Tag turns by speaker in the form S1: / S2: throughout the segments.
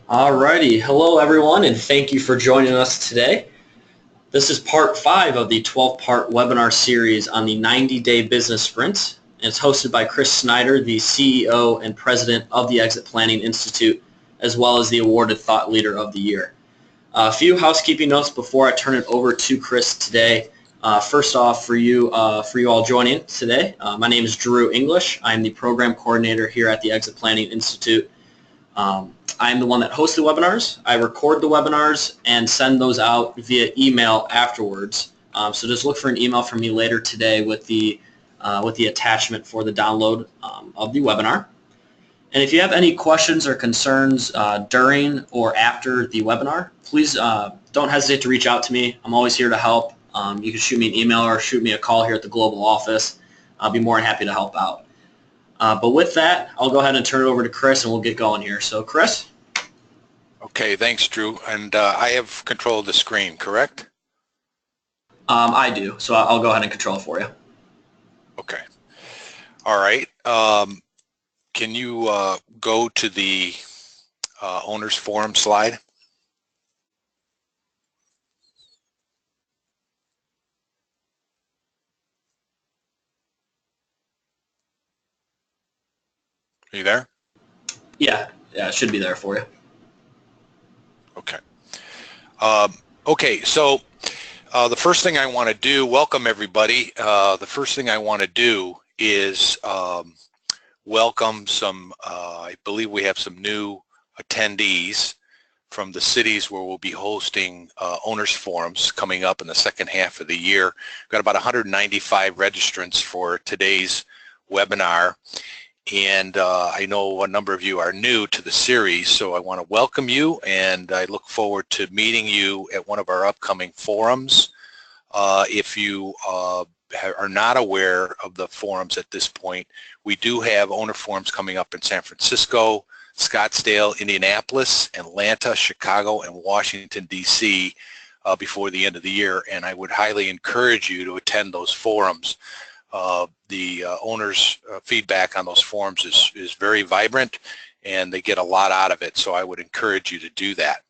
S1: Alrighty, hello everyone, and thank you for joining us today. This is part 5 of the 12-part webinar series on the 90-day business sprint, and it's hosted by Chris Snyder, the CEO and President of the Exit Planning Institute, as well as the awarded Thought Leader of the Year. A few housekeeping notes before I turn it over to Chris today. First off, for you all joining today, my name is Drew English. I'm the Program Coordinator here at the Exit Planning Institute. I'm the one that hosts the webinars. I record the webinars and send those out via email afterwards. So just look for an email from me later today with the attachment for the download of the webinar. And if you have any questions or concerns during or after the webinar, please don't hesitate to reach out to me. I'm always here to help. You can shoot me an email or shoot me a call here at the global office. I'll be more than happy to help out. But with that, I'll go ahead and turn it over to Chris, and we'll get going here. So, Chris?
S2: Okay, thanks, Drew. And I have control of the screen, correct?
S1: I do, so I'll go ahead and control it for you.
S2: Okay. All right. Can you go to the Owners Forum slide? Are you there?
S1: Yeah, it should be there for you.
S2: Okay. Okay, so the first thing I want to do, welcome everybody. The first thing I want to do is welcome some, I believe we have some new attendees from the cities where we'll be hosting owners forums coming up in the second half of the year. We've got about 195 registrants for today's webinar. And I know a number of you are new to the series, so I want to welcome you, and I look forward to meeting you at one of our upcoming forums. If you are not aware of the forums at this point, we do have owner forums coming up in San Francisco, Scottsdale, Indianapolis, Atlanta, Chicago, and Washington, D.C. Before the end of the year, and I would highly encourage you to attend those forums. The owners' feedback on those forums is very vibrant, and they get a lot out of it, so I would encourage you to do that.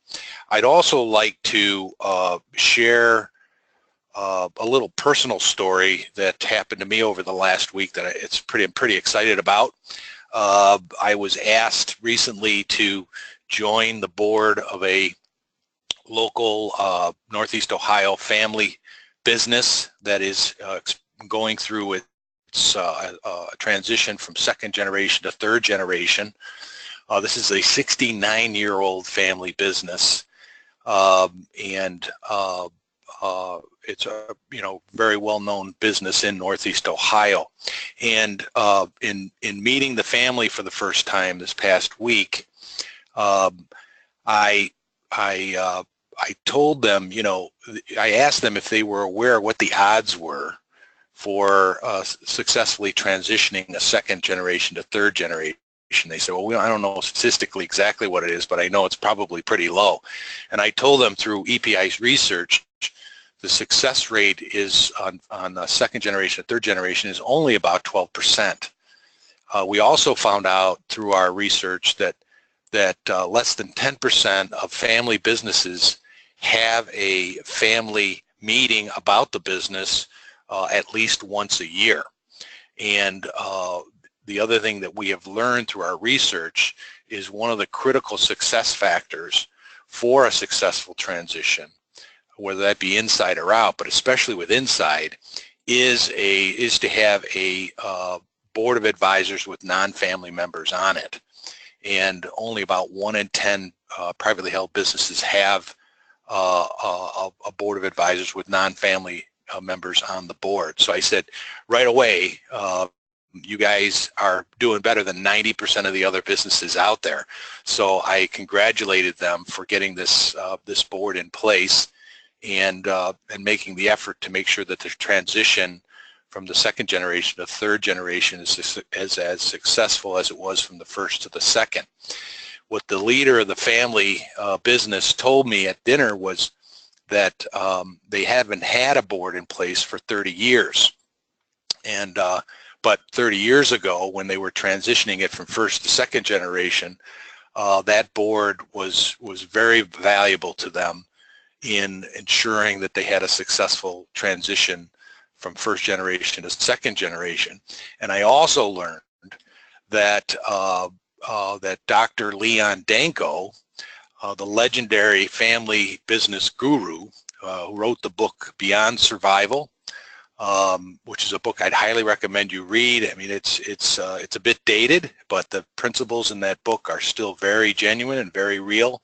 S2: I'd also like to share a little personal story that happened to me over the last week that I'm pretty excited about. I was asked recently to join the board of a local Northeast Ohio family business that is going through its transition from second generation to third generation. This is a 69-year-old family business, and it's a very well-known business in Northeast Ohio. And in meeting the family for the first time this past week, I told them, I asked them if they were aware what the odds were for successfully transitioning a second generation to third generation. They said, well, I don't know statistically exactly what it is, but I know it's probably pretty low. And I told them through EPI's research, the success rate is on second generation and third generation is only about 12%. We also found out through our research that less than 10% of family businesses have a family meeting about the business at least once a year. And the other thing that we have learned through our research is one of the critical success factors for a successful transition, whether that be inside or out, but especially with inside, is to have a board of advisors with non-family members on it. And only about 1 in 10 privately held businesses have a board of advisors with non-family members on the board. So I said right away, you guys are doing better than 90% of the other businesses out there. So I congratulated them for getting this board in place and making the effort to make sure that the transition from the second generation to third generation is as successful as it was from the first to the second. What the leader of the family business told me at dinner was that they haven't had a board in place for 30 years. And but 30 years ago, when they were transitioning it from first to second generation, that board was very valuable to them in ensuring that they had a successful transition from first generation to second generation. And I also learned that that Dr. Leon Danko, the legendary family business guru, who wrote the book Beyond Survival, which is a book I'd highly recommend you read. I mean, it's a bit dated, but the principles in that book are still very genuine and very real.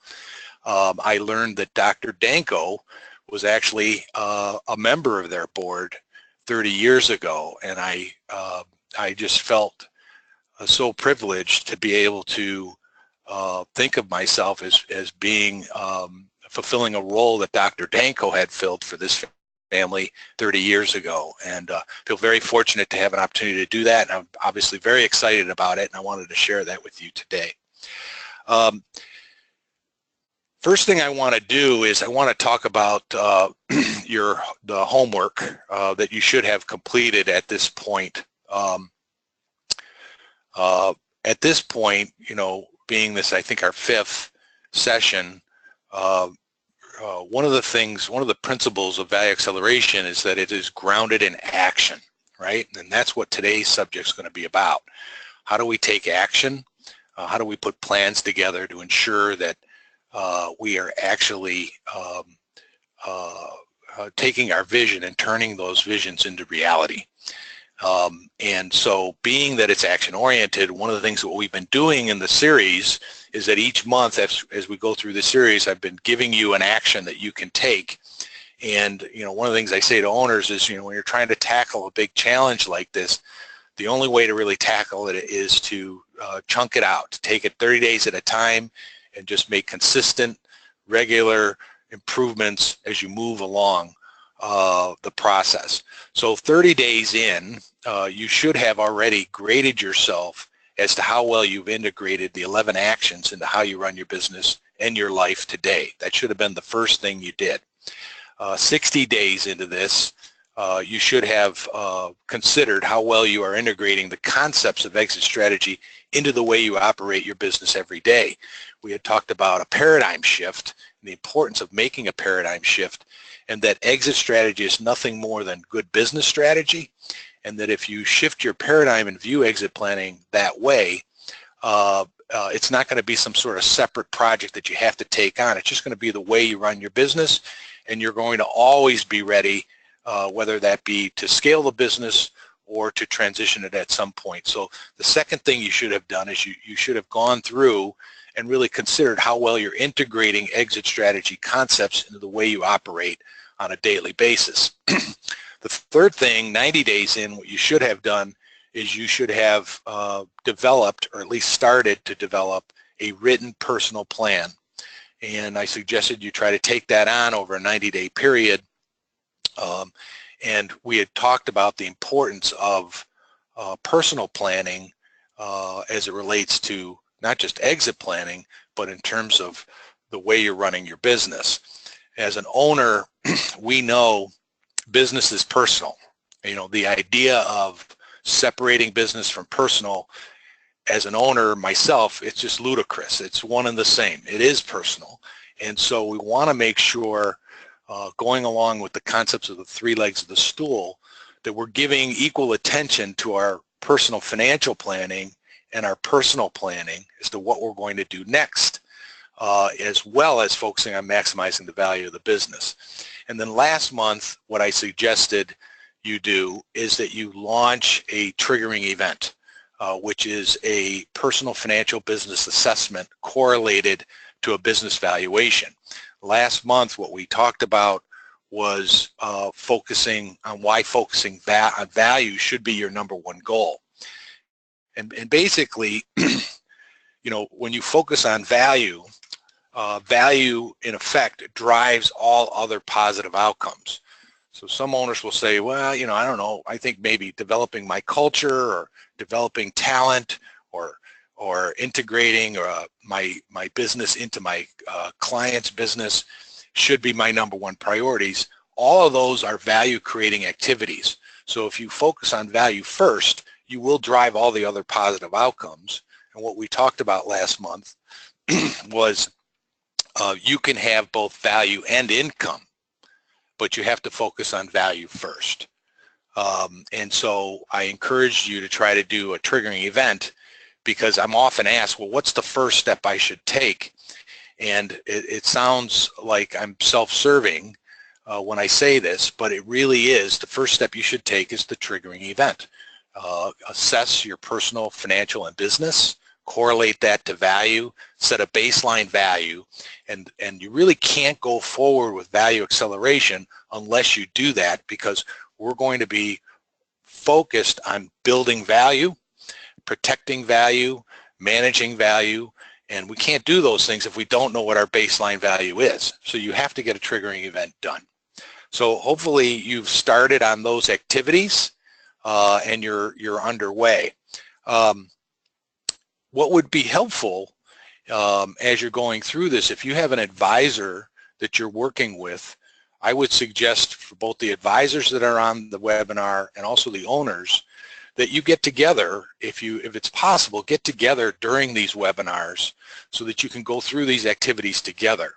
S2: I learned that Dr. Danko was actually a member of their board 30 years ago, and I just felt so privileged to be able to think of myself as being fulfilling a role that Dr. Danko had filled for this family 30 years ago, and feel very fortunate to have an opportunity to do that, and I'm obviously very excited about it, and I wanted to share that with you today. First thing I want to do is I want to talk about the homework that you should have completed at this point. At this point, you know, being this, I think, our fifth session, one of the principles of value acceleration is that it is grounded in action, right? And that's what today's subject is going to be about. How do we take action? How do we put plans together to ensure that we are actually taking our vision and turning those visions into reality? And so being that it's action oriented, one of the things that we've been doing in the series is that each month as we go through the series, I've been giving you an action that you can take. And, you know, one of the things I say to owners is, you know, when you're trying to tackle a big challenge like this, the only way to really tackle it is to chunk it out, to take it 30 days at a time and just make consistent, regular improvements as you move along the process. So 30 days in, you should have already graded yourself as to how well you've integrated the 11 actions into how you run your business and your life today. That should have been the first thing you did. 60 days into this, you should have considered how well you are integrating the concepts of exit strategy into the way you operate your business every day. We had talked about a paradigm shift and the importance of making a paradigm shift, and that exit strategy is nothing more than good business strategy, and that if you shift your paradigm and view exit planning that way, it's not going to be some sort of separate project that you have to take on. It's just going to be the way you run your business, and you're going to always be ready, whether that be to scale the business or to transition it at some point. So the second thing you should have done is you should have gone through and really considered how well you're integrating exit strategy concepts into the way you operate on a daily basis. The third thing, 90 days in, what you should have done is you should have developed, or at least started to develop, a written personal plan. And I suggested you try to take that on over a 90-day period. And we had talked about the importance of personal planning as it relates to not just exit planning, but in terms of the way you're running your business. As an owner, we know business is personal. You know, the idea of separating business from personal, as an owner myself, it's just ludicrous. It's one and the same. It is personal. And so we want to make sure, going along with the concepts of the three legs of the stool, that we're giving equal attention to our personal financial planning and our personal planning as to what we're going to do next, as well as focusing on maximizing the value of the business. And then last month, what I suggested you do is that you launch a triggering event, which is a personal financial business assessment correlated to a business valuation. Last month, what we talked about was focusing on why focusing on value should be your number one goal. And basically, you know, when you focus on value, value in effect drives all other positive outcomes. So some owners will say, well, you know, I don't know, I think maybe developing my culture or developing talent or integrating my business into my client's business should be my number one priorities. All of those are value creating activities. So if you focus on value first, you will drive all the other positive outcomes. And what we talked about last month was you can have both value and income, but you have to focus on value first. And so I encouraged you to try to do a triggering event, because I'm often asked, well, what's the first step I should take? And it sounds like I'm self-serving when I say this, but it really is. The first step you should take is the triggering event. Assess your personal, financial, and business, correlate that to value, set a baseline value, and you really can't go forward with value acceleration unless you do that, because we're going to be focused on building value, protecting value, managing value, and we can't do those things if we don't know what our baseline value is. So you have to get a triggering event done. So hopefully you've started on those activities and you're underway. What would be helpful as you're going through this, if you have an advisor that you're working with, I would suggest for both the advisors that are on the webinar and also the owners that you get together, if it's possible, get together during these webinars so that you can go through these activities together.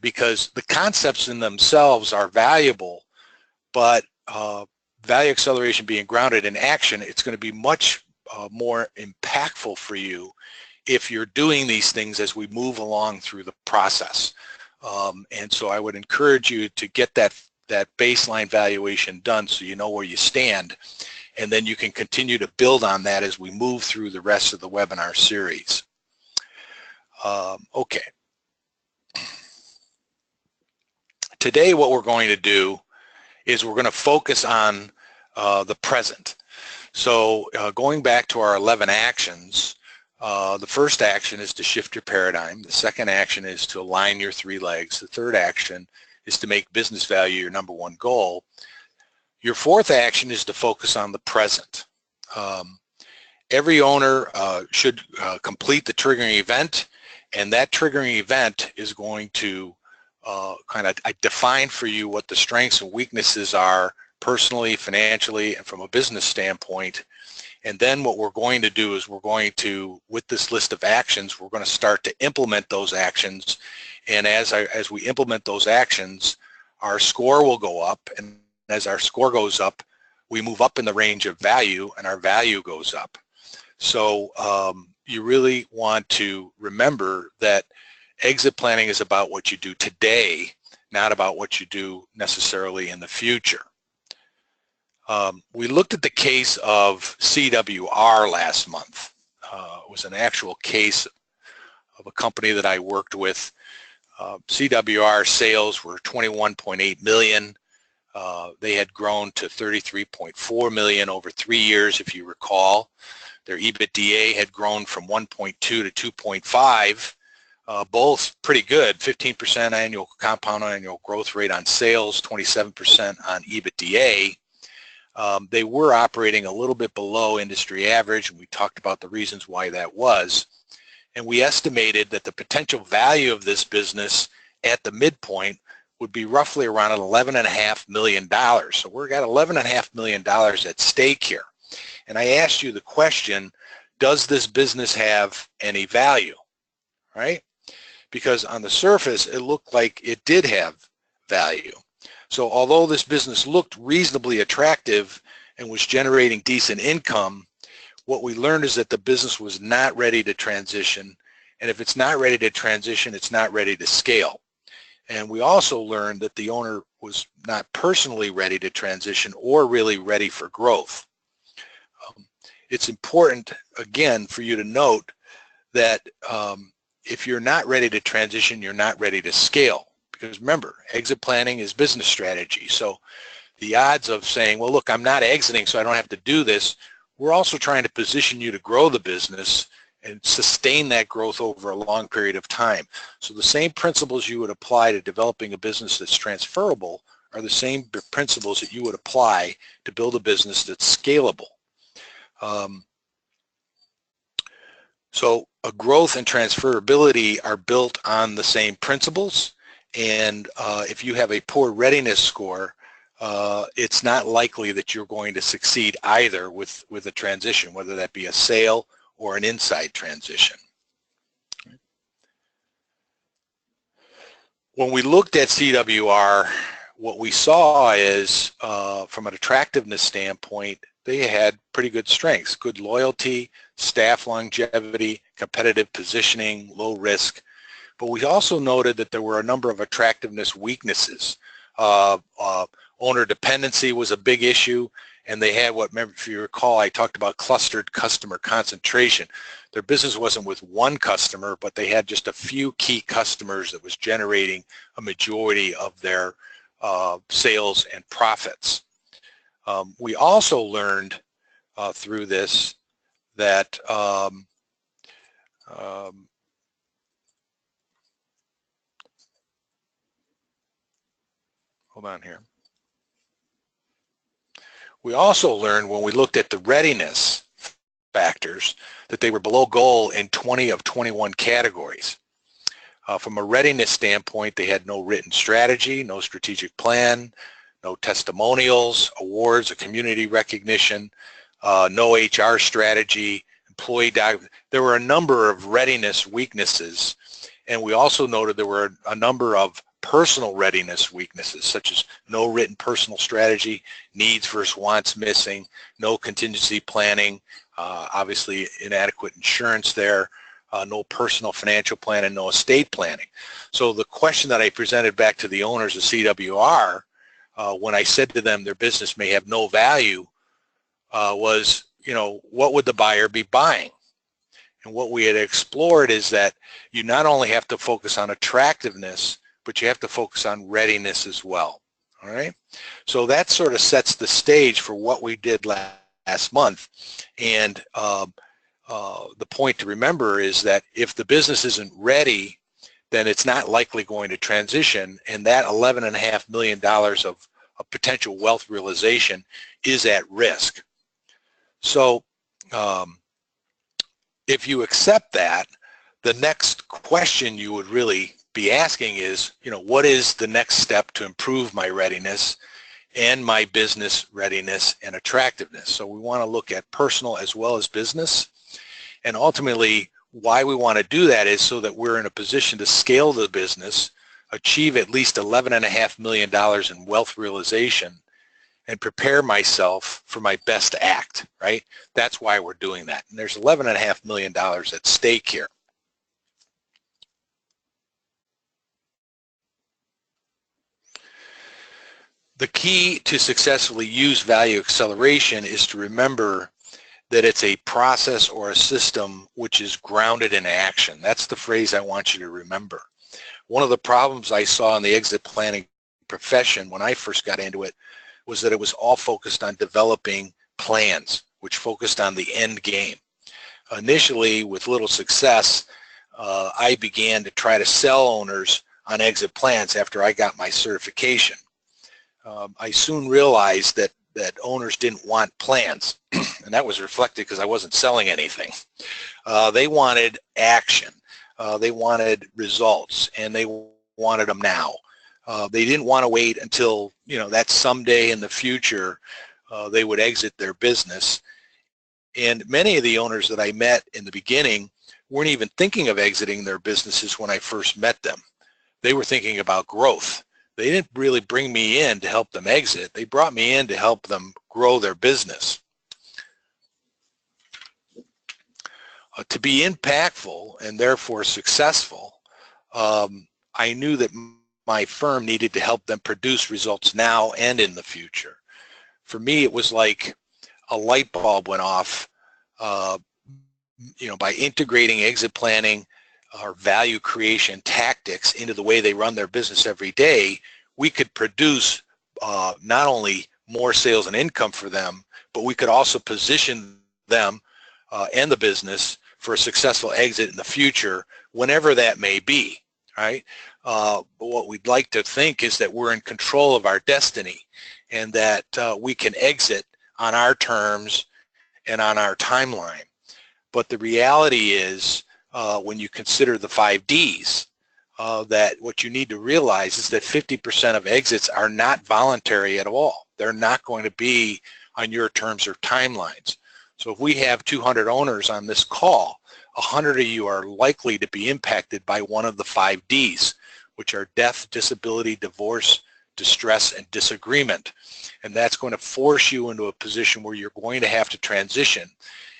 S2: Because the concepts in themselves are valuable, but value acceleration being grounded in action, it's going to be much more impactful for you if you're doing these things as we move along through the process. And so I would encourage you to get that baseline valuation done so you know where you stand, and then you can continue to build on that as we move through the rest of the webinar series. Okay. Today what we're going to do is we're going to focus on the present. So going back to our 11 actions, the first action is to shift your paradigm. The second action is to align your 3 legs. The third action is to make business value your #1 goal. Your fourth action is to focus on the present. Every owner should complete the triggering event, and that triggering event is going to kind of define for you what the strengths and weaknesses are personally, financially, and from a business standpoint. And then what we're going to do is we're going to, with this list of actions, we're going to start to implement those actions. And as we implement those actions, our score will go up. And as our score goes up, we move up in the range of value, and our value goes up. So you really want to remember that exit planning is about what you do today, not about what you do necessarily in the future. We looked at the case of CWR last month. It was an actual case of a company that I worked with. CWR sales were $21.8 million. They had grown to $33.4 million over 3 years, if you recall. Their EBITDA had grown from 1.2 to 2.5, both pretty good, 15% annual compound annual growth rate on sales, 27% on EBITDA. They were operating a little bit below industry average, and we talked about the reasons why that was. And we estimated that the potential value of this business at the midpoint would be roughly around $11.5 million. So we've got $11.5 million at stake here. And I asked you the question, does this business have any value, right? Because on the surface, it looked like it did have value. So although this business looked reasonably attractive and was generating decent income, what we learned is that the business was not ready to transition. And if it's not ready to transition, it's not ready to scale. And we also learned that the owner was not personally ready to transition or really ready for growth. It's important, again, for you to note that if you're not ready to transition, you're not ready to scale. Because remember, exit planning is business strategy. So the odds of saying, well, look, I'm not exiting, so I don't have to do this, we're also trying to position you to grow the business and sustain that growth over a long period of time. So the same principles you would apply to developing a business that's transferable are the same principles that you would apply to build a business that's scalable. So a growth and transferability are built on the same principles, and if you have a poor readiness score, it's not likely that you're going to succeed either with a transition, whether that be a sale or an inside transition. When we looked at CWR, what we saw is, from an attractiveness standpoint, they had pretty good strengths: good loyalty, staff longevity, competitive positioning, low risk. But we also noted that there were a number of attractiveness weaknesses. Owner dependency was a big issue, and they had remember, if you recall, I talked about clustered customer concentration. Their business wasn't with one customer, but they had just a few key customers that was generating a majority of their sales and profits. We also learned through this that hold on here. We also learned when we looked at the readiness factors that they were below goal in 20 of 21 categories. From a readiness standpoint, they had no written strategy, no strategic plan, no testimonials, awards, or community recognition, no HR strategy, employee document. There were a number of readiness weaknesses, and we also noted there were a number of personal readiness weaknesses, such as no written personal strategy, needs versus wants missing, no contingency planning, obviously inadequate insurance there, no personal financial plan, and no estate planning. So the question that I presented back to the owners of CWR when I said to them their business may have no value was, what would the buyer be buying? And what we had explored is that you not only have to focus on attractiveness, but you have to focus on readiness as well. All right. So that sort of sets the stage for what we did last month. And the point to remember is that if the business isn't ready, then it's not likely going to transition. And that $11.5 million of potential wealth realization is at risk. So if you accept that, the next question you would really be asking is, what is the next step to improve my readiness and my business readiness and attractiveness? So we want to look at personal as well as business. And ultimately, why we want to do that is so that we're in a position to scale the business, achieve at least $11.5 million in wealth realization, and prepare myself for my best act, right? That's why we're doing that. And there's $11.5 million at stake here. The key to successfully use value acceleration is to remember that it's a process or a system which is grounded in action. That's the phrase I want you to remember. One of the problems I saw in the exit planning profession when I first got into it was that it was all focused on developing plans, which focused on the end game. Initially, with little success, I began to try to sell owners on exit plans after I got my certification. I soon realized that owners didn't want plans, and that was reflected because I wasn't selling anything. They wanted action. They wanted results, and they wanted them now. They didn't want to wait until, that someday in the future they would exit their business. And many of the owners that I met in the beginning weren't even thinking of exiting their businesses when I first met them. They were thinking about growth. They didn't really bring me in to help them exit. They brought me in to help them grow their business. To be impactful and therefore successful, I knew that my firm needed to help them produce results now and in the future. For me, it was like a light bulb went off, by integrating exit planning or value creation tactics into the way they run their business every day. We could produce not only more sales and income for them, but we could also position them and the business for a successful exit in the future, whenever that may be, right? But what we'd like to think is that we're in control of our destiny and that we can exit on our terms and on our timeline. But the reality is, when you consider the 5 Ds, that what you need to realize is that 50% of exits are not voluntary at all. They're not going to be on your terms or timelines. So if we have 200 owners on this call, 100 of you are likely to be impacted by one of the 5 Ds, which are death, disability, divorce, distress, and disagreement. And that's going to force you into a position where you're going to have to transition.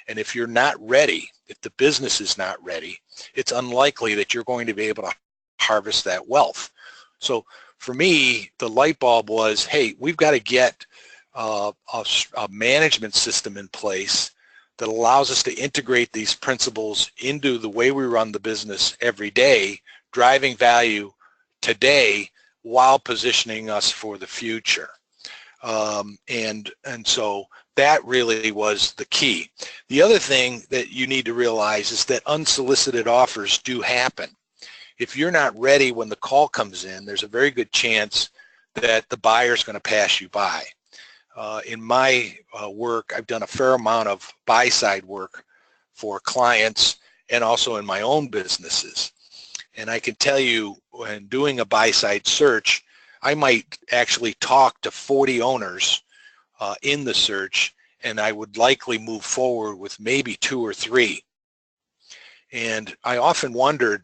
S2: And if you're not ready, if the business is not ready, it's unlikely that you're going to be able to harvest that wealth. So for me, the light bulb was, hey, we've got to get a management system in place that allows us to integrate these principles into the way we run the business every day, driving value today while positioning us for the future. And so that really was the key. The other thing that you need to realize is that unsolicited offers do happen. If you're not ready when the call comes in, there's a very good chance that the buyer's going to pass you by. In my work, I've done a fair amount of buy-side work for clients and also in my own businesses. And I can tell you, when doing a buy-side search, I might actually talk to 40 owners in the search, and I would likely move forward with maybe 2 or 3. And I often wondered,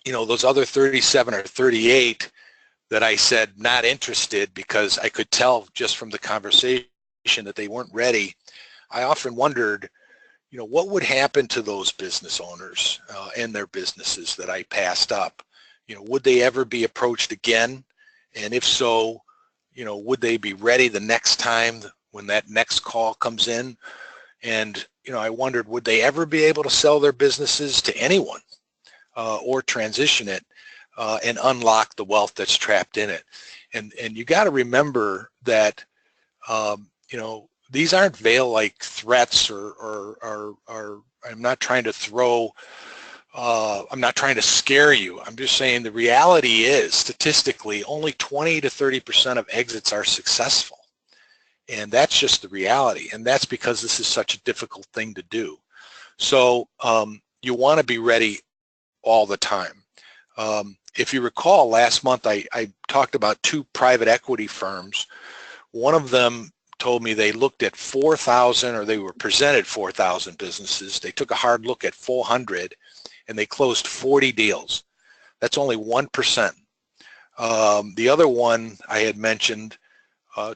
S2: you know, those other 37 or 38 that I said not interested because I could tell just from the conversation that they weren't ready. I often wondered, you know, what would happen to those business owners and their businesses that I passed up? You know, would they ever be approached again? And if so, you know, would they be ready the next time when that next call comes in? And, you know, I wondered, would they ever be able to sell their businesses to anyone or transition it and unlock the wealth that's trapped in it? And you got to remember that, you know, these aren't veil-like threats or I'm not trying to throw, I'm not trying to scare you. I'm just saying the reality is, statistically, only 20 to 30% of exits are successful. And that's just the reality. And that's because this is such a difficult thing to do. So you want to be ready all the time. If you recall, last month I talked about 2 private equity firms. One of them told me they looked at 4,000, or they were presented 4,000 businesses. They took a hard look at 400, and they closed 40 deals. That's only 1%. The other one I had mentioned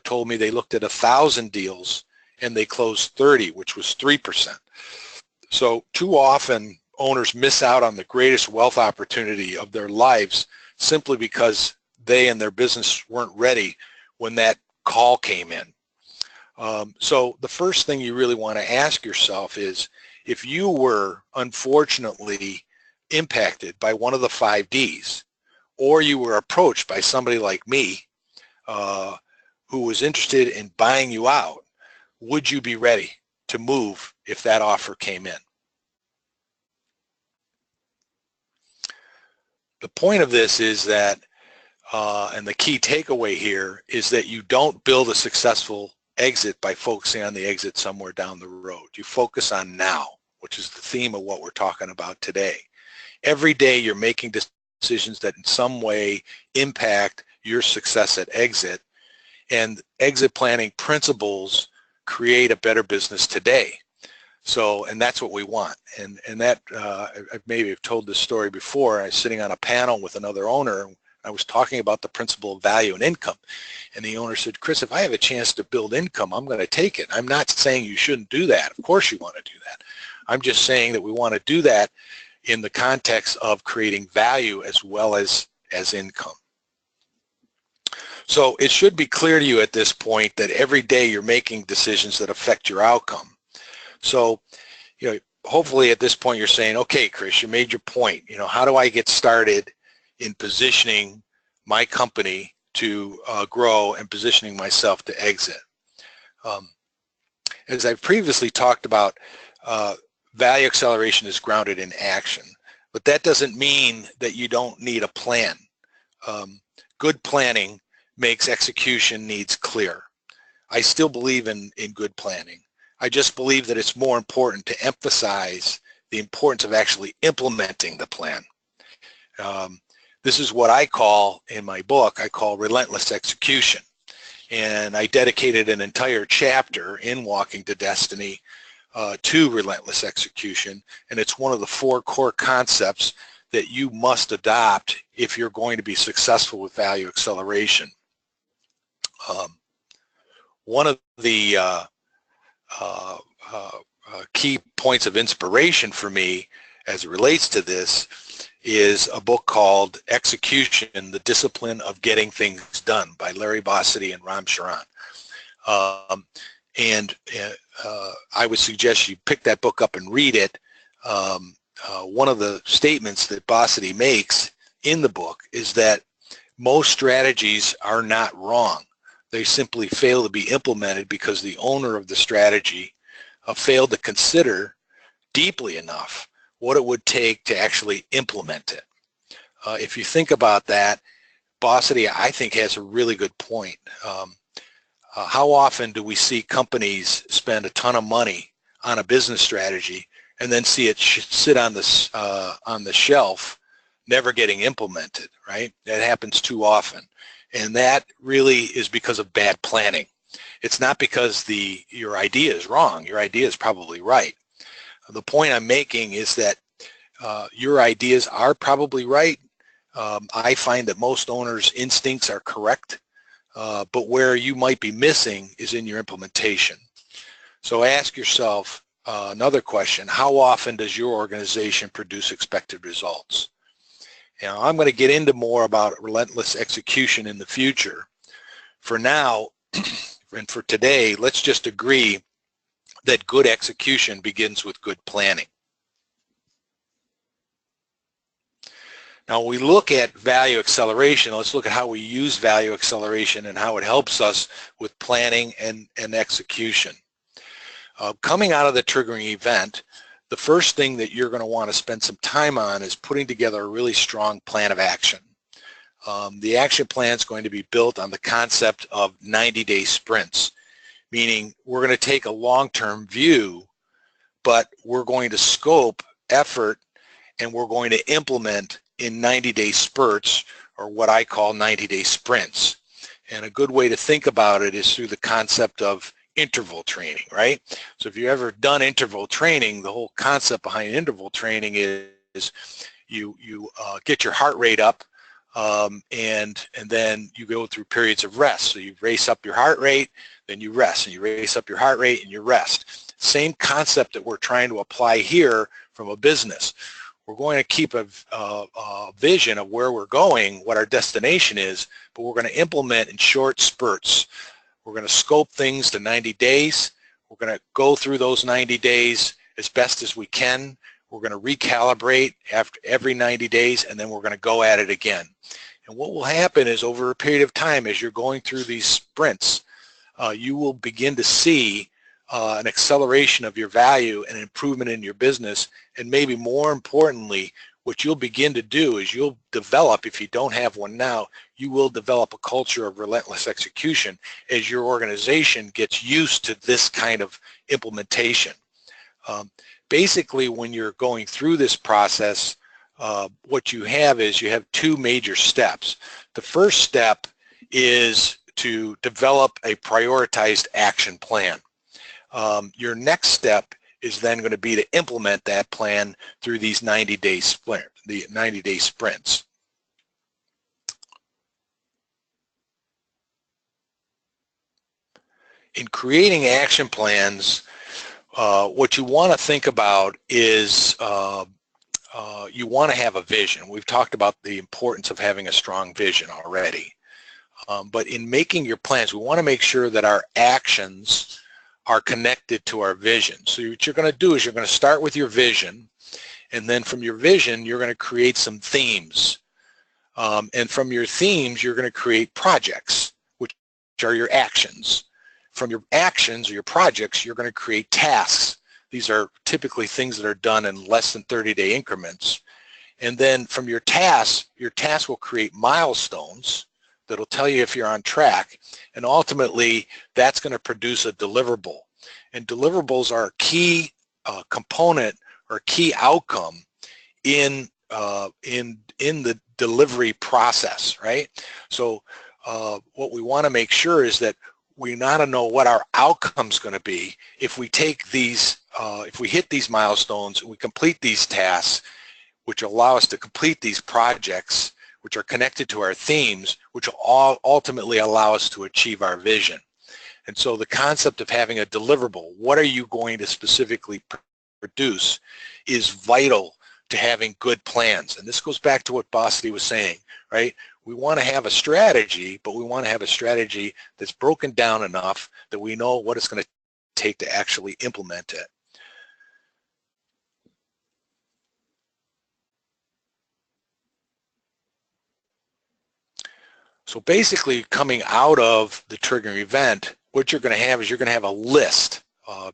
S2: told me they looked at 1,000 deals, and they closed 30, which was 3%. So too often, owners miss out on the greatest wealth opportunity of their lives simply because they and their business weren't ready when that call came in. So the first thing you really want to ask yourself is, if you were unfortunately impacted by one of the 5 Ds, or you were approached by somebody like me who was interested in buying you out, would you be ready to move if that offer came in? The point of this is that, and the key takeaway here is that you don't build a successful exit by focusing on the exit somewhere down the road. You focus on now, which is the theme of what we're talking about today. Every day you're making decisions that in some way impact your success at exit, and exit planning principles create a better business today. So, and that's what we want. And that, I've maybe told this story before. I was sitting on a panel with another owner. I was talking about the principle of value and income. And the owner said, Chris, if I have a chance to build income, I'm going to take it. I'm not saying you shouldn't do that. Of course you want to do that. I'm just saying that we want to do that in the context of creating value as well as income. So it should be clear to you at this point that every day you're making decisions that affect your outcome. So, you know, hopefully at this point you're saying, okay, Chris, you made your point. You know, how do I get started in positioning my company to grow and positioning myself to exit? As I've previously talked about, value acceleration is grounded in action, but that doesn't mean that you don't need a plan. Good planning makes execution needs clear. I still believe in good planning. I just believe that it's more important to emphasize the importance of actually implementing the plan. This is what I call, in my book, I call relentless execution. And I dedicated an entire chapter in Walking to Destiny to relentless execution. And it's one of the 4 core concepts that you must adopt if you're going to be successful with value acceleration. One of the key points of inspiration for me as it relates to this is a book called Execution, The Discipline of Getting Things Done by Larry Bossidy and Ram Charan. I would suggest you pick that book up and read it. One of the statements that Bossidy makes in the book is that most strategies are not wrong. They simply fail to be implemented because the owner of the strategy failed to consider deeply enough what it would take to actually implement it. If you think about that, Bossidy, I think, has a really good point. How often do we see companies spend a ton of money on a business strategy and then see it sit on the shelf, never getting implemented, right? That happens too often. And that really is because of bad planning. It's not because your idea is wrong. Your idea is probably right. The point I'm making is that your ideas are probably right. I find that most owners' instincts are correct, but where you might be missing is in your implementation. So ask yourself another question: how often does your organization produce expected results? Now, I'm going to get into more about relentless execution in the future. For now, and for today, let's just agree that good execution begins with good planning. Now, when we look at value acceleration, let's look at how we use value acceleration and how it helps us with planning and execution. Coming out of the triggering event, the first thing that you're going to want to spend some time on is putting together a really strong plan of action. The action plan is going to be built on the concept of 90-day sprints, meaning we're going to take a long-term view, but we're going to scope effort and we're going to implement in 90-day spurts, or what I call 90-day sprints. And a good way to think about it is through the concept of interval training, right? So if you've ever done interval training, the whole concept behind interval training is you get your heart rate up, and then you go through periods of rest. So you race up your heart rate, then you rest, and you race up your heart rate and you rest. Same concept that we're trying to apply here from a business. We're going to keep a vision of where we're going, what our destination is, but we're going to implement in short spurts. We're going to scope things to 90 days. We're going to go through those 90 days as best as we can. We're going to recalibrate after every 90 days, and then we're going to go at it again. And what will happen is, over a period of time, as you're going through these sprints, you will begin to see an acceleration of your value and improvement in your business. And maybe more importantly, what you'll begin to do is you'll develop, if you don't have one now, you will develop a culture of relentless execution as your organization gets used to this kind of implementation. Basically, when you're going through this process, what you have is you have two major steps. The first step is to develop a prioritized action plan. Your next step is then going to be to implement that plan through these 90-day sprints. In creating action plans, what you want to think about is you want to have a vision. We've talked about the importance of having a strong vision already. But in making your plans, we want to make sure that our actions are connected to our vision. So what you're going to do is you're going to start with your vision, and then from your vision, you're going to create some themes. And from your themes, you're going to create projects, which are your actions. From your actions or your projects, you're going to create tasks. These are typically things that are done in less than 30-day increments. And then from your tasks will create milestones that'll tell you if you're on track. And ultimately, that's going to produce a deliverable. And deliverables are a key component or a key outcome in the delivery process, right? So what we want to make sure is that we not know what our outcome's going to be if we take these, if we hit these milestones, we complete these tasks, which allow us to complete these projects, which are connected to our themes, which will all ultimately allow us to achieve our vision. And so the concept of having a deliverable, what are you going to specifically produce, is vital to having good plans. And this goes back to what Bossy was saying, right? We want to have a strategy, but we want to have a strategy that's broken down enough that we know what it's going to take to actually implement it. So basically, coming out of the triggering event, what you're going to have is you're going to have a list.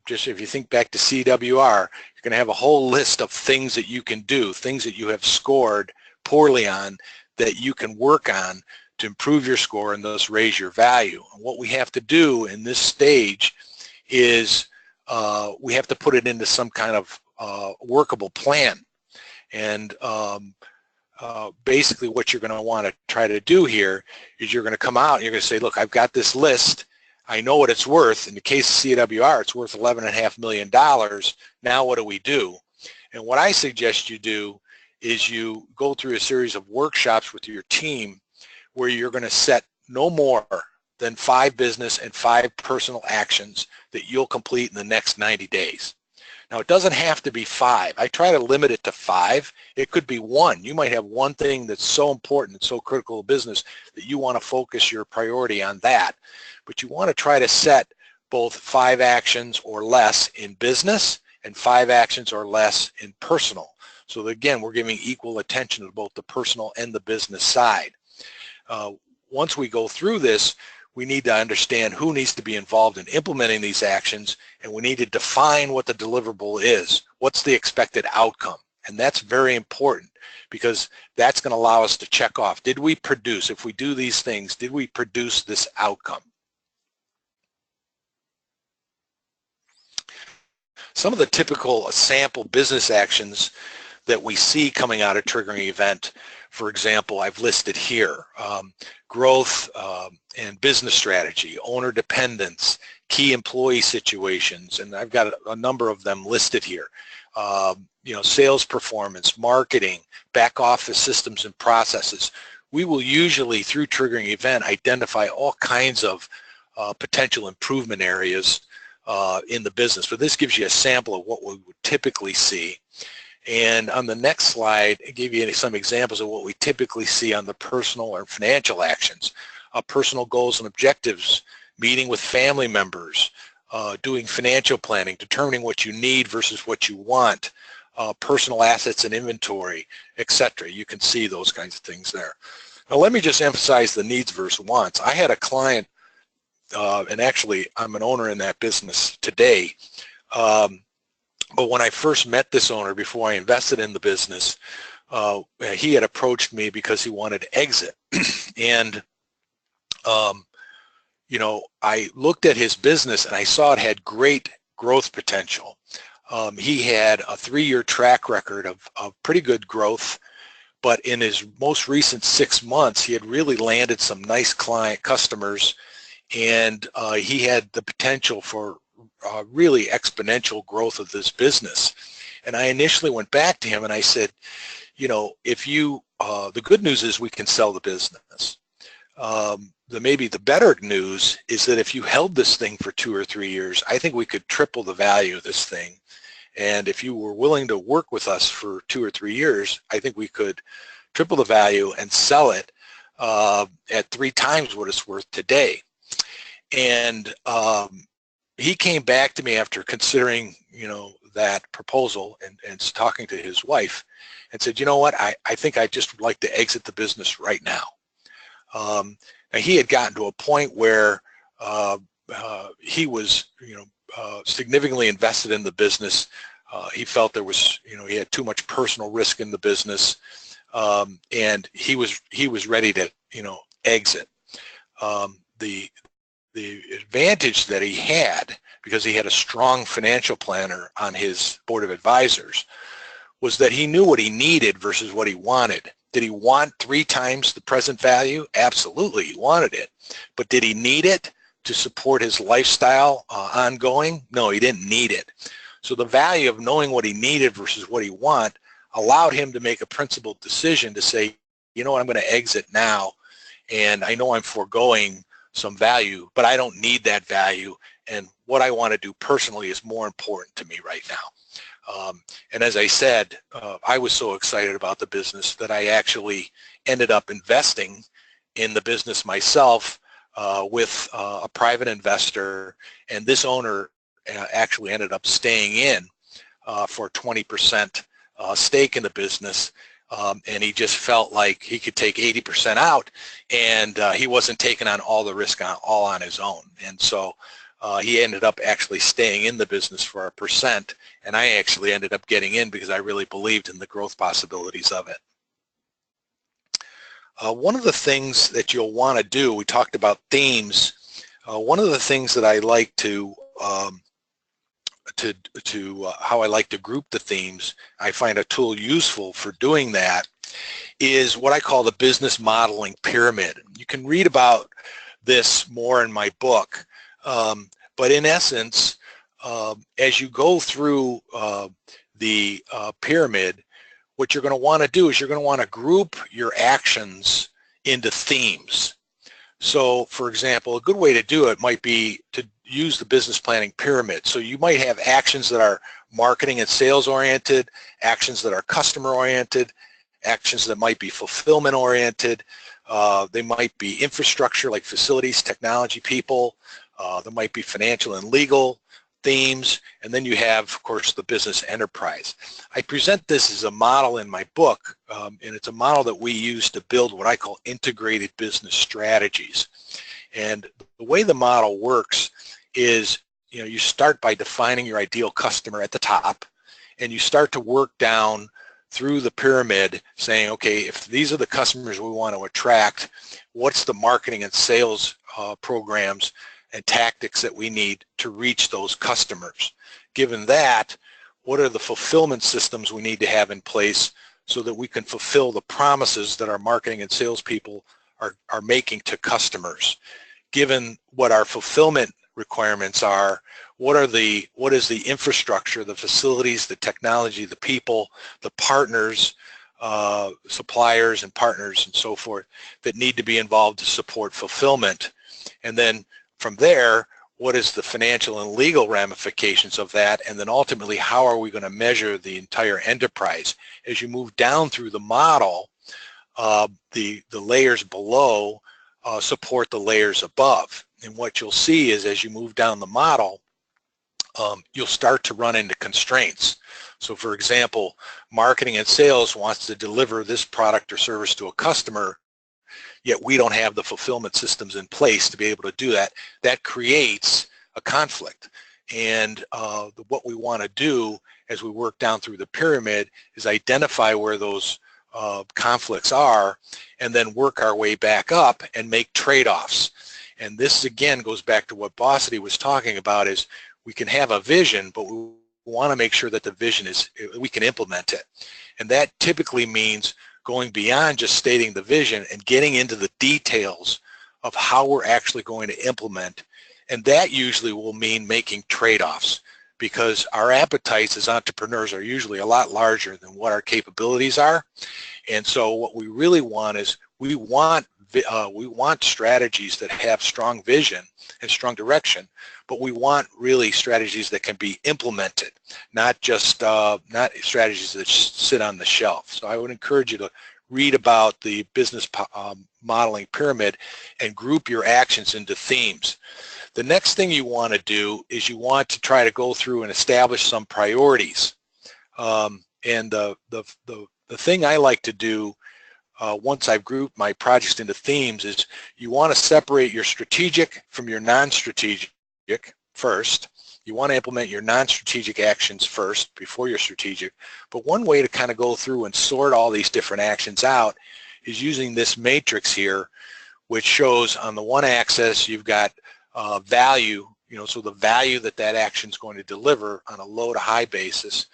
S2: Just if you think back to CWR, you're going to have a whole list of things that you can do, things that you have scored poorly on that you can work on to improve your score and thus raise your value. And what we have to do in this stage is we have to put it into some kind of workable plan. And basically what you're going to want to try to do here is you're going to come out and you're going to say, look, I've got this list. I know what it's worth. In the case of CWR, it's worth $11.5 million. Now what do we do? And what I suggest you do is you go through a series of workshops with your team where you're going to set no more than 5 business and 5 personal actions that you'll complete in the next 90 days. Now, it doesn't have to be 5. I try to limit it to 5. It could be 1. You might have one thing that's so important and so critical to business that you want to focus your priority on that. But you want to try to set both 5 actions or less in business and 5 actions or less in personal. So that, again, we're giving equal attention to both the personal and the business side. Once we go through this, we need to understand who needs to be involved in implementing these actions, and we need to define what the deliverable is. What's the expected outcome? And that's very important because that's going to allow us to check off, did we produce, if we do these things, did we produce this outcome? Some of the typical sample business actions that we see coming out of triggering event, for example, I've listed here, growth and business strategy, owner dependence, key employee situations, and I've got a number of them listed here. Sales performance, marketing, back office systems and processes. We will usually, through triggering event, identify all kinds of potential improvement areas in the business, but this gives you a sample of what we would typically see. And on the next slide, I give you some examples of what we typically see on the personal or financial actions. Personal goals and objectives, meeting with family members, doing financial planning, determining what you need versus what you want, personal assets and inventory, etc. You can see those kinds of things there. Now let me just emphasize the needs versus wants. I had a client, and actually I'm an owner in that business today, but when I first met this owner before I invested in the business, he had approached me because he wanted to exit. And, I looked at his business and I saw it had great growth potential. He had a 3-year track record of pretty good growth, but in his most recent 6 months, he had really landed some nice client customers, and he had the potential for really exponential growth of this business. And I initially went back to him and I said, if you, the good news is we can sell the business. Maybe the better news is that if you held this thing for 2 or 3 years, I think we could triple the value of this thing. And if you were willing to work with us for 2 or 3 years, I think we could triple the value and sell it at 3 times what it's worth today. And he came back to me after considering, that proposal and talking to his wife and said, you know what, I think I'd just like to exit the business right now. Now he had gotten to a point where he was, significantly invested in the business. He felt there was, he had too much personal risk in the business, and he was ready to, exit. The advantage that he had, because he had a strong financial planner on his board of advisors, was that he knew what he needed versus what he wanted. Did he want 3 times the present value? Absolutely, he wanted it. But did he need it to support his lifestyle ongoing? No, he didn't need it. So the value of knowing what he needed versus what he wanted allowed him to make a principled decision to say, you know what, I'm going to exit now, and I know I'm foregoing some value, but I don't need that value, and what I want to do personally is more important to me right now. And as I said, I was so excited about the business that I actually ended up investing in the business myself with a private investor, and this owner actually ended up staying in for 20% stake in the business, and he just felt like he could take 80% out, and he wasn't taking on all the risk all on his own. And so he ended up actually staying in the business for 1%, and I actually ended up getting in because I really believed in the growth possibilities of it. One of the things that you'll want to do, we talked about themes. One of the things that I like how I like to group the themes, I find a tool useful for doing that, is what I call the business modeling pyramid. You can read about this more in my book, but in essence, as you go through the pyramid, what you're going to want to do is you're going to want to group your actions into themes. So, for example, a good way to do it might be to use the business planning pyramid. So you might have actions that are marketing and sales oriented, actions that are customer oriented, actions that might be fulfillment oriented. They might be infrastructure like facilities, technology, people. There might be financial and legal themes, and then you have, of course, the business enterprise. I present this as a model in my book, and it's a model that we use to build what I call integrated business strategies. And the way the model works is, you start by defining your ideal customer at the top, and you start to work down through the pyramid saying, okay, if these are the customers we want to attract, what's the marketing and sales programs and tactics that we need to reach those customers? Given that, what are the fulfillment systems we need to have in place so that we can fulfill the promises that our marketing and salespeople are making to customers? Given what our fulfillment requirements are, what is the infrastructure, the facilities, the technology, the people, the partners, suppliers and partners and so forth that need to be involved to support fulfillment? And then from there, what is the financial and legal ramifications of that? And then ultimately, how are we going to measure the entire enterprise? As you move down through the model, the layers below support the layers above. And what you'll see is as you move down the model, you'll start to run into constraints. So for example, marketing and sales wants to deliver this product or service to a customer, yet we don't have the fulfillment systems in place to be able to do that. That creates a conflict. And what we want to do as we work down through the pyramid is identify where those conflicts are and then work our way back up and make trade-offs. And this again goes back to what Bossidy was talking about, is we can have a vision, but we want to make sure that the vision we can implement it. And that typically means going beyond just stating the vision and getting into the details of how we're actually going to implement. And that usually will mean making trade-offs, because our appetites as entrepreneurs are usually a lot larger than what our capabilities are. And so what we really want is we want strategies that have strong vision and strong direction, but we want really strategies that can be implemented, not just not strategies that sit on the shelf. So I would encourage you to read about the business modeling pyramid and group your actions into themes. The next thing you want to do is you want to try to go through and establish some priorities. And the thing I like to do once I've grouped my projects into themes is you want to separate your strategic from your non-strategic first. You want to implement your non-strategic actions first before your strategic. But one way to kind of go through and sort all these different actions out is using this matrix here, which shows on the one axis you've got value, so the value that action is going to deliver on a low to high basis,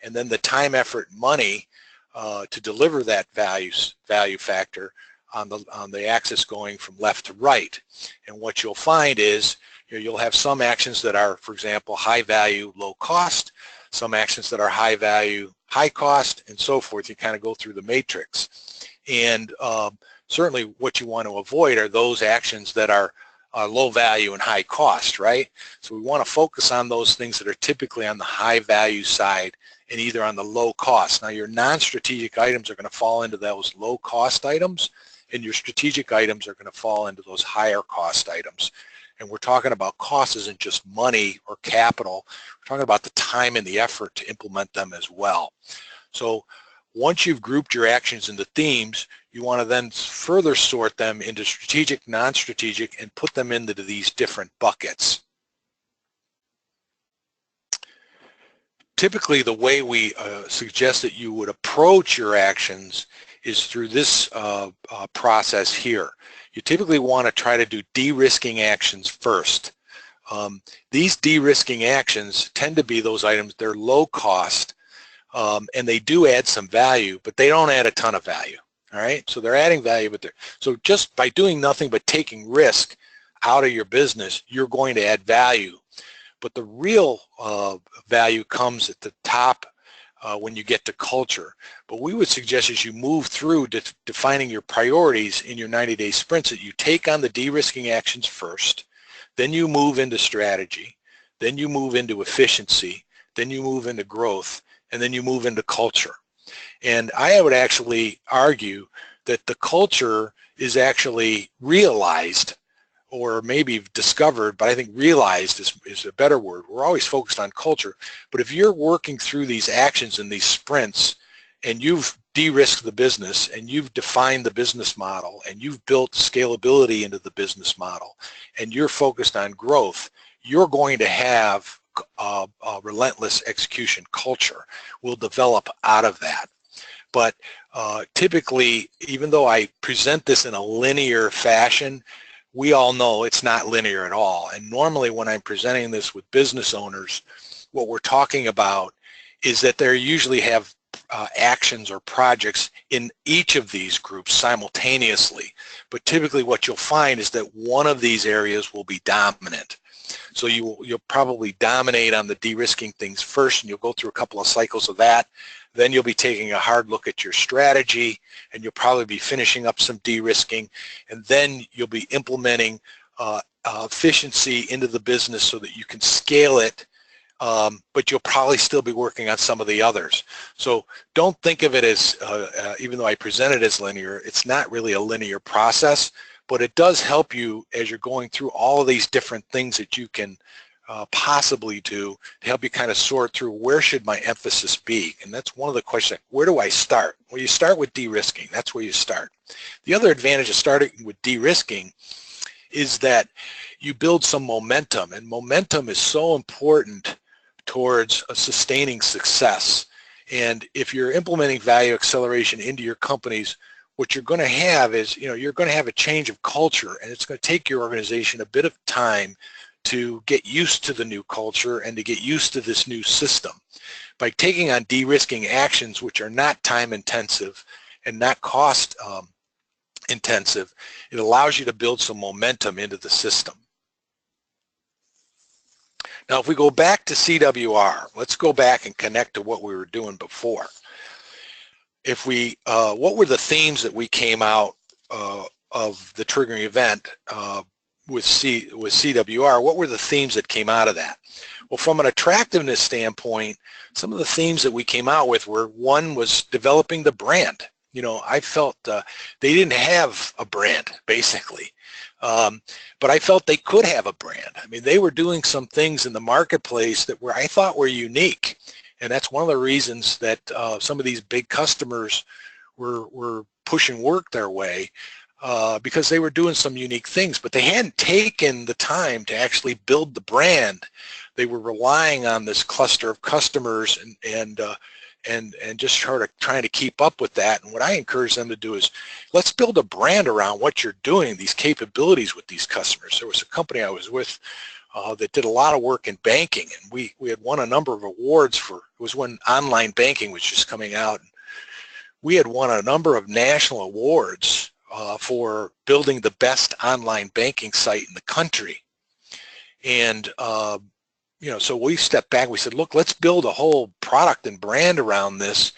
S2: and then the time, effort, money to deliver that value factor on the axis going from left to right. And what you'll find is you'll have some actions that are, for example, high value, low cost, some actions that are high value, high cost, and so forth. You kind of go through the matrix. And certainly what you want to avoid are those actions that are low value and high cost, right? So we want to focus on those things that are typically on the high value side and either on the low cost. Now your non-strategic items are going to fall into those low cost items, and your strategic items are going to fall into those higher cost items. And we're talking about cost isn't just money or capital. We're talking about the time and the effort to implement them as well. So once you've grouped your actions into themes, you want to then further sort them into strategic, non-strategic, and put them into these different buckets. Typically, the way we suggest that you would approach your actions is through this process here. You typically want to try to do de-risking actions first. These de-risking actions tend to be those items, they're low cost, and they do add some value, but they don't add a ton of value. All right, so they're adding value, but so just by doing nothing but taking risk out of your business, you're going to add value. But the real value comes at the top when you get to culture. But we would suggest as you move through defining your priorities in your 90-day sprints that you take on the de-risking actions first, then you move into strategy, then you move into efficiency, then you move into growth, and then you move into culture. And I would actually argue that the culture is actually realized, or maybe discovered, but I think realized is a better word. We're always focused on culture, but if you're working through these actions and these sprints and you've de-risked the business and you've defined the business model and you've built scalability into the business model and you're focused on growth, you're going to have a relentless execution culture will develop out of that. But typically, even though I present this in a linear fashion, we all know it's not linear at all. And normally when I'm presenting this with business owners, what we're talking about is that they usually have actions or projects in each of these groups simultaneously. But typically what you'll find is that one of these areas will be dominant. So you'll probably dominate on the de-risking things first, and you'll go through a couple of cycles of that. Then you'll be taking a hard look at your strategy, and you'll probably be finishing up some de-risking, and then you'll be implementing efficiency into the business so that you can scale it, but you'll probably still be working on some of the others. So don't think of it as, even though I present it as linear, it's not really a linear process, but it does help you as you're going through all of these different things that you can possibly do to help you kind of sort through where should my emphasis be. And that's one of the questions, where do I start? Well, you start with de-risking. That's where you start. The other advantage of starting with de-risking is that you build some momentum, and momentum is so important towards a sustaining success. And if you're implementing value acceleration into your companies, what you're going to have is, you're going to have a change of culture, and it's going to take your organization a bit of time to get used to the new culture and to get used to this new system. By taking on de-risking actions which are not time intensive and not cost intensive, it allows you to build some momentum into the system. Now if we go back to CWR, let's go back and connect to what we were doing before. If we, what were the themes that we came out of the triggering event with CWR? What were the themes that came out of that? Well, from an attractiveness standpoint, some of the themes that we came out with were, one was developing the brand. I felt they didn't have a brand, basically, but I felt they could have a brand. I mean, they were doing some things in the marketplace that I thought were unique. And that's one of the reasons that some of these big customers were pushing work their way, because they were doing some unique things, but they hadn't taken the time to actually build the brand. They were relying on this cluster of customers and just trying to keep up with that. And what I encourage them to do is, let's build a brand around what you're doing, these capabilities with these customers. There was a company I was with that did a lot of work in banking, and we had won a number of awards for, it was when online banking was just coming out. We had won a number of national awards for building the best online banking site in the country. And so we stepped back. We said, look, let's build a whole product and brand around this.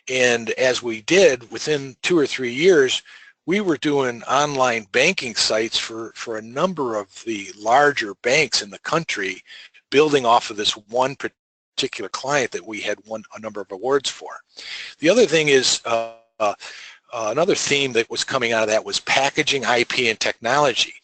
S2: And as we did, within 2 or 3 years, we were doing online banking sites for a number of the larger banks in the country, building off of this one particular client that we had won a number of awards for. The other thing is, another theme that was coming out of that was packaging, IP, and technology.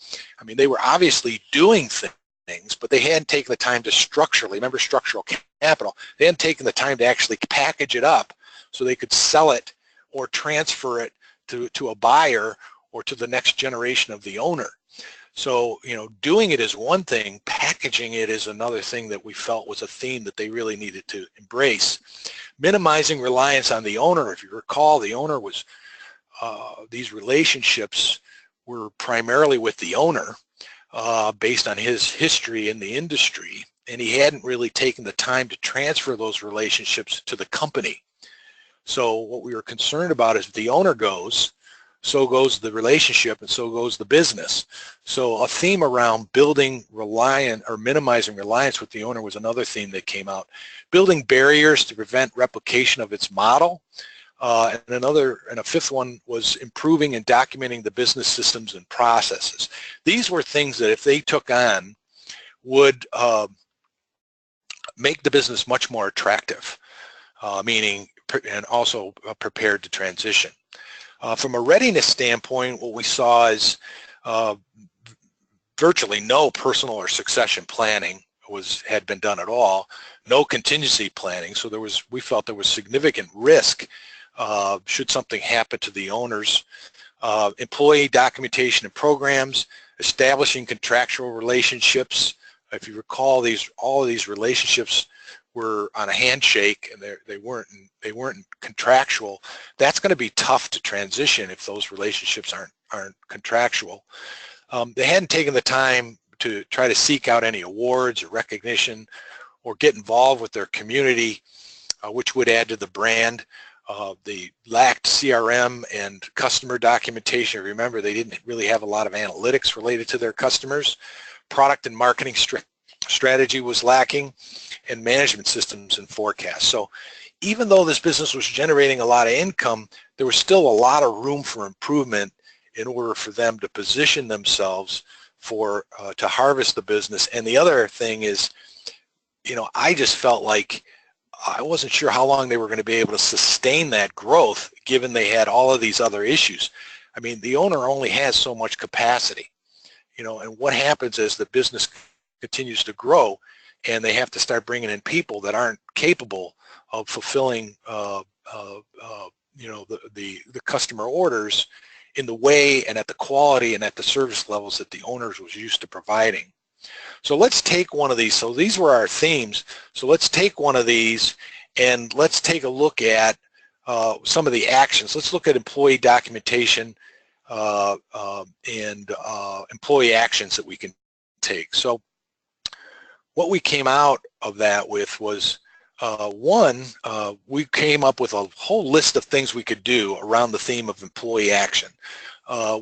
S2: I mean, they were obviously doing things, but they hadn't taken the time to structurally, remember structural capital, they hadn't taken the time to actually package it up so they could sell it or transfer it to a buyer or to the next generation of the owner. So, doing it is one thing, packaging it is another thing that we felt was a theme that they really needed to embrace. Minimizing reliance on the owner. If you recall, the owner was, these relationships were primarily with the owner based on his history in the industry, and he hadn't really taken the time to transfer those relationships to the company. So what we were concerned about is if the owner goes, so goes the relationship, and so goes the business. So a theme around building minimizing reliance with the owner was another theme that came out. Building barriers to prevent replication of its model. And a fifth one was improving and documenting the business systems and processes. These were things that if they took on would make the business much more attractive, meaning and also prepared to transition. From a readiness standpoint, what we saw is virtually no personal or succession planning had been done at all, no contingency planning, so we felt there was significant risk should something happen to the owners. Employee documentation and programs, establishing contractual relationships. If you recall, all of these relationships were on a handshake, and they weren't contractual. That's going to be tough to transition if those relationships aren't contractual. They hadn't taken the time to try to seek out any awards or recognition or get involved with their community, which would add to the brand. They lacked CRM and customer documentation. Remember, they didn't really have a lot of analytics related to their customers. Product and marketing strategy was lacking, and management systems and forecasts. So even though this business was generating a lot of income, there was still a lot of room for improvement in order for them to position themselves to harvest the business. And the other thing is, I just felt like I wasn't sure how long they were going to be able to sustain that growth given they had all of these other issues. I mean, the owner only has so much capacity, and what happens as the business continues to grow and they have to start bringing in people that aren't capable of fulfilling the customer orders in the way and at the quality and at the service levels that the owners was used to providing. So let's take one of these. So these were our themes. So let's take one of these and let's take a look at some of the actions. Let's look at employee documentation and employee actions that we can take. So what we came out of that with was we came up with a whole list of things we could do around the theme of employee action.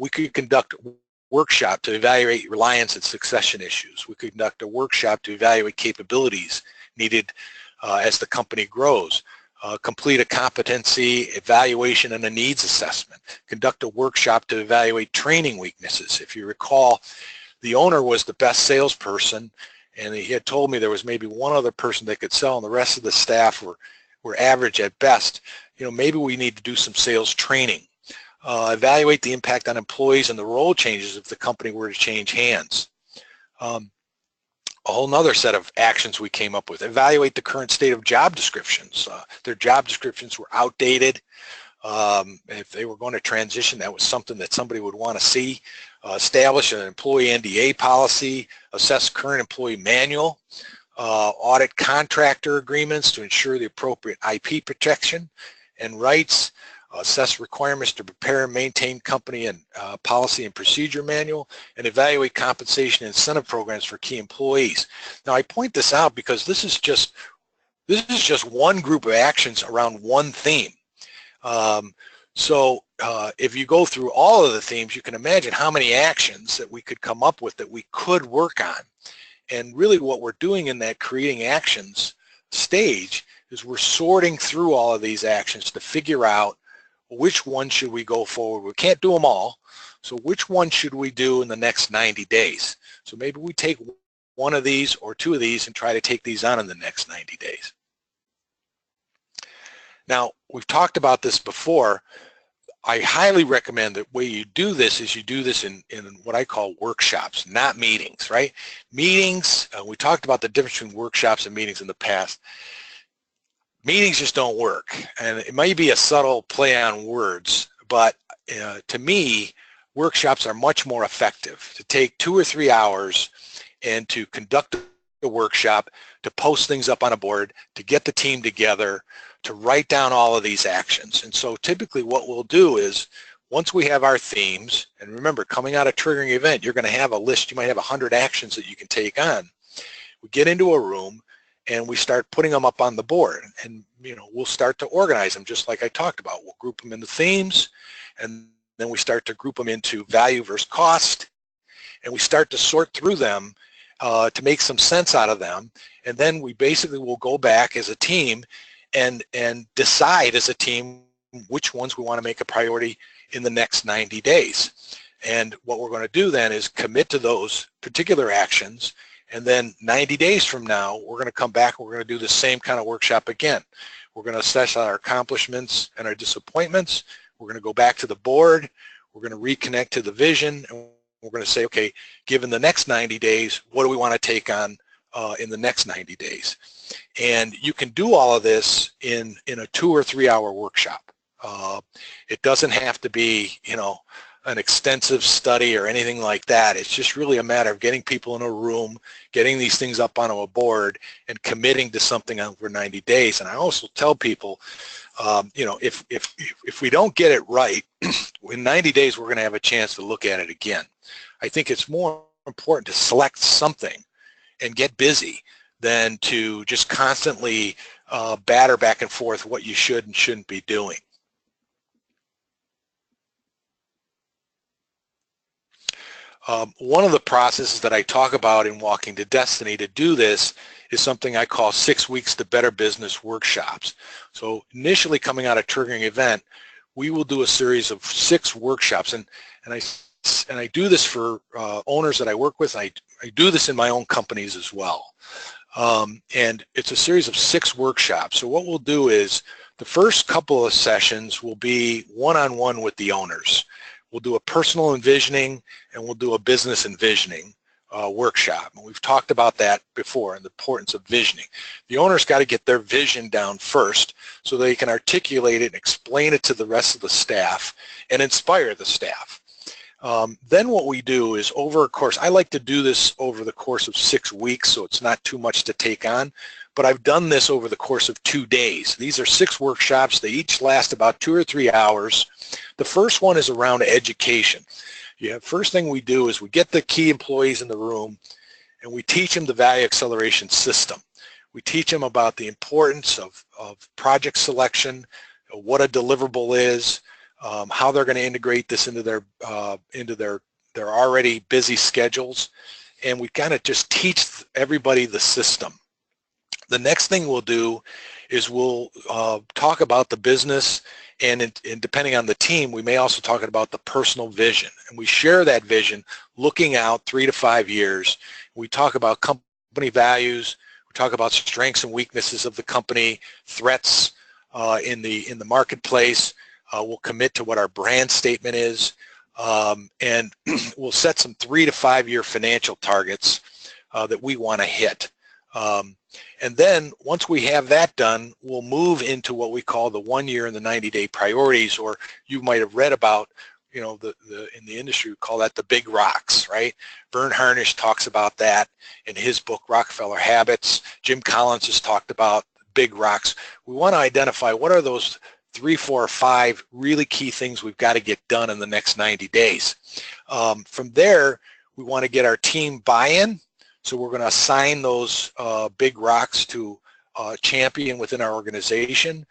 S2: We could conduct a workshop to evaluate reliance and succession issues. We could conduct a workshop to evaluate capabilities needed as the company grows. Complete a competency evaluation and a needs assessment. Conduct a workshop to evaluate training weaknesses. If you recall, the owner was the best salesperson, and he had told me there was maybe one other person that could sell, and the rest of the staff were average at best. Maybe we need to do some sales training. Evaluate the impact on employees and the role changes if the company were to change hands. A whole nother set of actions we came up with. Evaluate the current state of job descriptions. Their job descriptions were outdated. If they were going to transition, that was something that somebody would want to see. Establish an employee NDA policy, assess current employee manual, audit contractor agreements to ensure the appropriate IP protection and rights, assess requirements to prepare and maintain company and policy and procedure manual, and evaluate compensation and incentive programs for key employees. Now, I point this out because this is just one group of actions around one theme. If you go through all of the themes, you can imagine how many actions that we could come up with that we could work on. And really what we're doing in that creating actions stage is we're sorting through all of these actions to figure out which one should we go forward. We can't do them all. So which one should we do in the next 90 days? So maybe we take one of these or two of these and try to take these on in the next 90 days. Now, we've talked about this before. I highly recommend that the way you do this is you do this in what I call workshops, not meetings, right? Meetings, we talked about the difference between workshops and meetings in the past. Meetings just don't work, and it might be a subtle play on words, but to me, workshops are much more effective. To take 2 or 3 hours and to conduct a workshop, to post things up on a board, to get the team together, to write down all of these actions. And so typically what we'll do is once we have our themes, and remember, coming out of triggering event, you're going to have a list. You might have 100 actions that you can take on. We get into a room and we start putting them up on the board, and we'll start to organize them just like I talked about. We'll group them into themes, and then we start to group them into value versus cost, and we start to sort through them to make some sense out of them. And then we basically will go back as a team and decide as a team which ones we want to make a priority in the next 90 days. And what we're going to do then is commit to those particular actions, and then 90 days from now we're going to come back and we're going to do the same kind of workshop again. We're going to assess our accomplishments and our disappointments. We're going to go back to the board. We're going to reconnect to the vision, and we're going to say, okay, given the next 90 days, what do we want to take on in the next 90 days? And you can do all of this in a 2 or 3 hour workshop. It doesn't have to be, an extensive study or anything like that. It's just really a matter of getting people in a room, getting these things up on a board, and committing to something over 90 days. And I also tell people, if we don't get it right, in 90 days, we're going to have a chance to look at it again. I think it's more important to select something and get busy than to just constantly batter back and forth what you should and shouldn't be doing. One of the processes that I talk about in Walking to Destiny to do this is something I call 6 weeks to better business workshops. So initially coming out of triggering event, we will do a series of 6 workshops, and I do this for owners that I work with. I do this in my own companies as well. And it's a series of 6 workshops. So what we'll do is the first couple of sessions will be one-on-one with the owners. We'll do a personal envisioning and we'll do a business envisioning workshop. And we've talked about that before and the importance of visioning. The owner's got to get their vision down first so they can articulate it and explain it to the rest of the staff and inspire the staff. Then what we do is over a course, I like to do this over the course of 6 weeks so it's not too much to take on, but I've done this over the course of 2 days. These are 6 workshops. They each last about 2 or 3 hours. The first one is around education. First thing we do is we get the key employees in the room and we teach them the value acceleration system. We teach them about the importance of project selection, what a deliverable is, how they're going to integrate this into their already busy schedules, and we kind of just teach everybody the system. The next thing we'll do is we'll talk about the business, and depending on the team, we may also talk about the personal vision, and we share that vision looking out 3 to 5 years. We talk about company values, we talk about strengths and weaknesses of the company, threats in the marketplace. We'll commit to what our brand statement is, and we'll set some 3 to 5 year financial targets that we want to hit. And then once we have that done, we'll move into what we call the 1 year and the 90-day priorities, or you might have read about, in the industry, we call that the big rocks, right? Verne Harnish talks about that in his book, Rockefeller Habits. Jim Collins has talked about big rocks. We want to identify what are those 3, 4, or 5 really key things we've got to get done in the next 90 days. From there, we want to get our team buy-in. So we're going to assign those big rocks to a champion within our organization.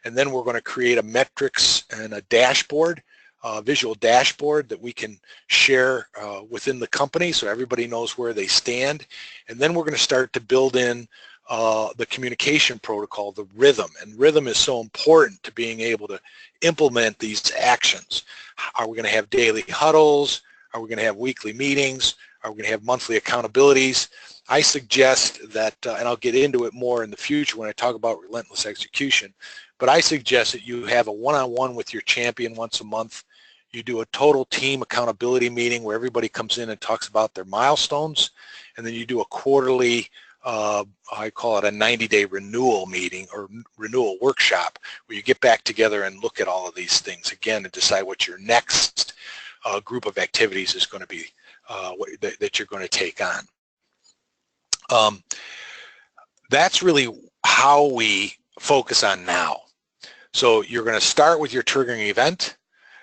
S2: And then we're going to create a metrics and a dashboard visual dashboard that we can share within the company so everybody knows where they stand. And then we're going to start to build in the communication protocol, the rhythm. And rhythm is so important to being able to implement these actions. Are we going to have daily huddles? Are we going to have weekly meetings? Are we going to have monthly accountabilities? I suggest that, and I'll get into it more in the future when I talk about relentless execution, but I suggest that you have a one-on-one with your champion once a month. You do a total team accountability meeting where everybody comes in and talks about their milestones, and then you do a quarterly, I call it a 90-day renewal meeting or renewal workshop, where you get back together and look at all of these things again and decide what your next group of activities is going to be that you're going to take on. That's really how we focus on now. So you're going to start with your triggering event.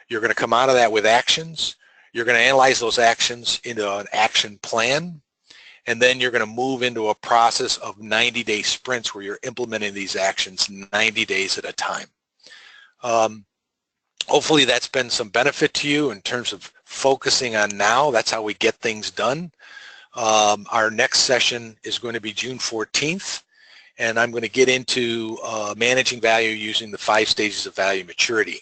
S2: You're going to come out of that with actions. You're going to analyze those actions into an action plan. And then you're going to move into a process of 90-day sprints where you're implementing these actions 90 days at a time. Hopefully that's been some benefit to you in terms of focusing on now. That's how we get things done. Our next session is going to be June 14th, and I'm going to get into managing value using the 5 stages of value maturity.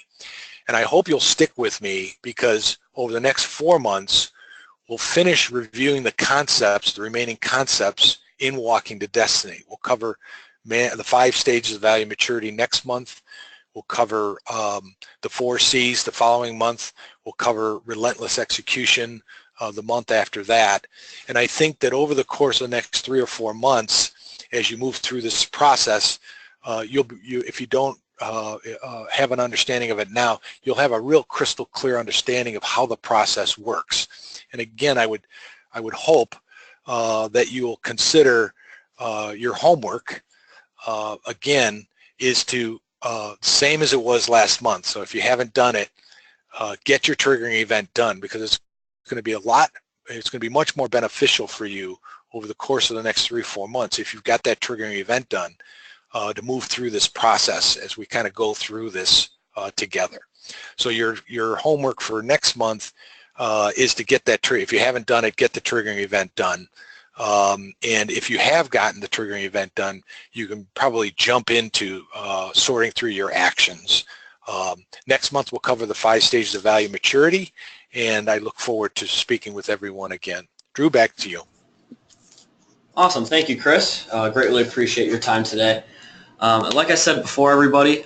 S2: And I hope you'll stick with me, because over the next 4 months, we'll finish reviewing the concepts, the remaining concepts in Walking to Destiny. We'll cover the 5 stages of value maturity next month. We'll cover the 4 C's the following month. We'll cover relentless execution the month after that. And I think that over the course of the next 3 or 4 months, as you move through this process, if you don't have an understanding of it now, you'll have a real crystal clear understanding of how the process works. And again, I would hope that you will consider your homework, again, is to, same as it was last month. So if you haven't done it, get your triggering event done, because it's going to be it's going to be much more beneficial for you over the course of the next 3 or 4 months if you've got that triggering event done, to move through this process as we kind of go through this together. So your homework for next month is to get that if you haven't done it, get the triggering event done. And if you have gotten the triggering event done, you can probably jump into sorting through your actions. Next month we'll cover the 5 stages of value maturity, and I look forward to speaking with everyone again. Drew, back to you.
S1: Awesome. Thank you, Chris. Greatly appreciate your time today. Like I said before, everybody,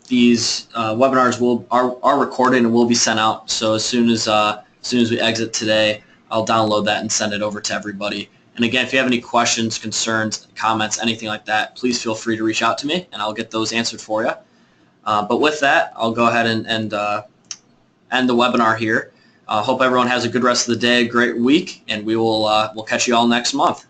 S1: these webinars are recorded and will be sent out. So as soon as we exit today, I'll download that and send it over to everybody. And again, if you have any questions, concerns, comments, anything like that, please feel free to reach out to me, and I'll get those answered for you. But with that, I'll go ahead and end the webinar here. Hope everyone has a good rest of the day, a great week, and we'll catch you all next month.